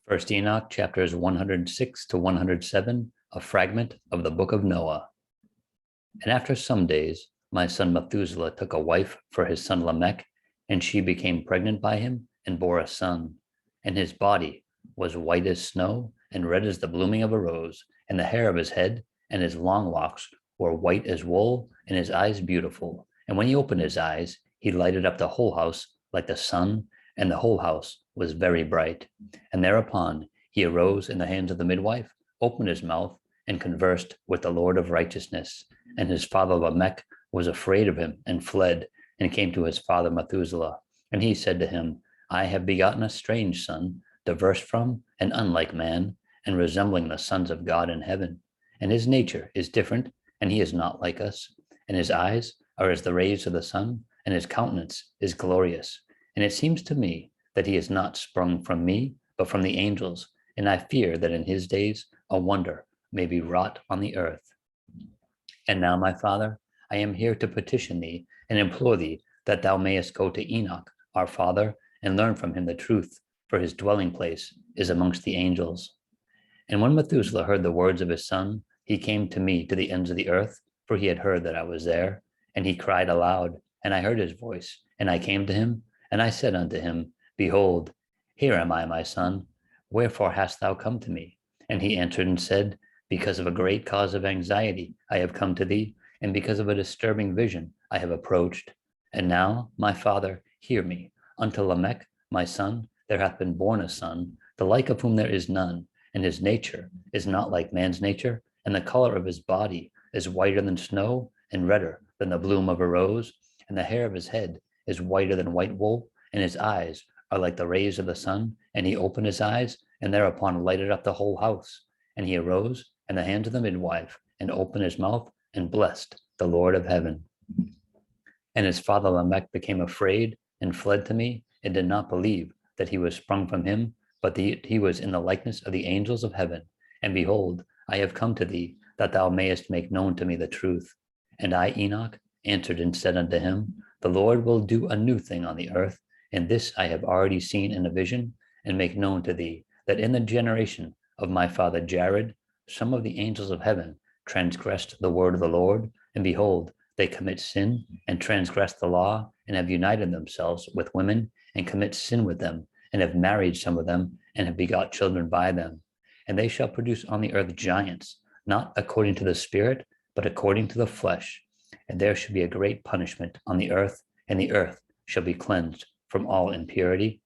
First Enoch, chapters 106 to 107, a fragment of the book of Noah. And after some days, my son Methuselah took a wife for his son Lamech, and she became pregnant by him and bore a son. And his body was white as snow and red as the blooming of a rose, and the hair of his head and his long locks were white as wool, and his eyes beautiful. And when he opened his eyes, he lighted up the whole house like the sun, and the whole house was very bright. And thereupon he arose in the hands of the midwife, opened his mouth, and conversed with the Lord of righteousness. And his father Lamech was afraid of him and fled, and came to his father Methuselah. And he said to him, I have begotten a strange son, diverse from and unlike man, and resembling the sons of God in heaven. And his nature is different, and he is not like us. And his eyes are as the rays of the sun, and his countenance is glorious. And it seems to me that he is not sprung from me, but from the angels. And I fear that in his days a wonder may be wrought on the earth. And now, my father, I am here to petition thee and implore thee that thou mayest go to Enoch, our father, and learn from him the truth, for his dwelling place is amongst the angels. And when Methuselah heard the words of his son, he came to me to the ends of the earth, for he had heard that I was there. And he cried aloud, and I heard his voice, and I came to him, and I said unto him, Behold, here am I, my son. Wherefore hast thou come to me? And he answered and said, Because of a great cause of anxiety I have come to thee, and because of a disturbing vision I have approached. And now, my father, hear me. Unto Lamech, my son, there hath been born a son, the like of whom there is none, and his nature is not like man's nature, and the color of his body is whiter than snow, and redder than the bloom of a rose, and the hair of his head is whiter than white wool, and his eyes are like the rays of the sun. And he opened his eyes, and thereupon lighted up the whole house. And he arose in the hands of the midwife, and opened his mouth, and blessed the Lord of heaven. And his father Lamech became afraid, and fled to me, and did not believe that he was sprung from him, but he was in the likeness of the angels of heaven. And behold, I have come to thee, that thou mayest make known to me the truth. And I, Enoch, answered and said unto him, The Lord will do a new thing on the earth, and this I have already seen in a vision, and make known to thee, that in the generation of my father Jared, some of the angels of heaven transgressed the word of the Lord, and behold, they commit sin and transgress the law, and have united themselves with women, and commit sin with them, and have married some of them, and have begot children by them. And they shall produce on the earth giants, not according to the spirit, but according to the flesh. And there shall be a great punishment on the earth, and the earth shall be cleansed from all impurity.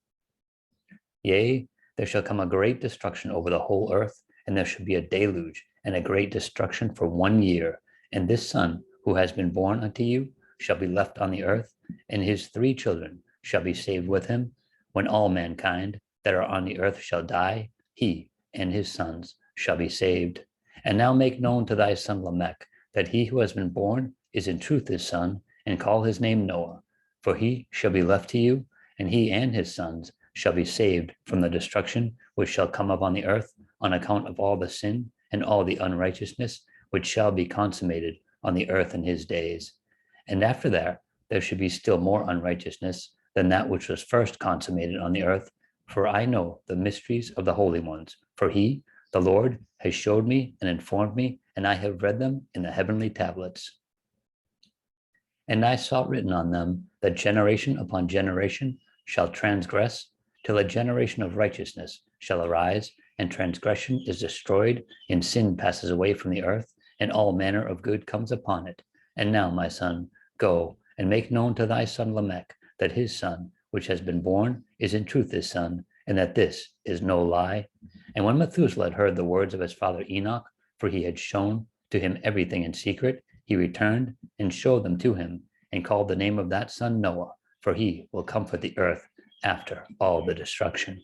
Yea, there shall come a great destruction over the whole earth, and there shall be a deluge and a great destruction for 1 year. And this son who has been born unto you shall be left on the earth, and his 3 children shall be saved with him. When all mankind that are on the earth shall die, he and his sons shall be saved. And now make known to thy son Lamech that he who has been born is in truth his son, and call his name Noah. For he shall be left to you, and he and his sons shall be saved from the destruction which shall come upon the earth on account of all the sin and all the unrighteousness which shall be consummated on the earth in his days. And after that, there should be still more unrighteousness than that which was first consummated on the earth. For I know the mysteries of the holy ones. For he, the Lord, has showed me and informed me, and I have read them in the heavenly tablets. And I saw written on them that generation upon generation shall transgress, till a generation of righteousness shall arise, and transgression is destroyed, and sin passes away from the earth, and all manner of good comes upon it. And now, my son, go and make known to thy son Lamech that his son, which has been born, is in truth his son, and that this is no lie. And when Methuselah had heard the words of his father Enoch, for he had shown to him everything in secret, he returned and showed them to him, and called the name of that son Noah, for he will comfort the earth after all the destruction.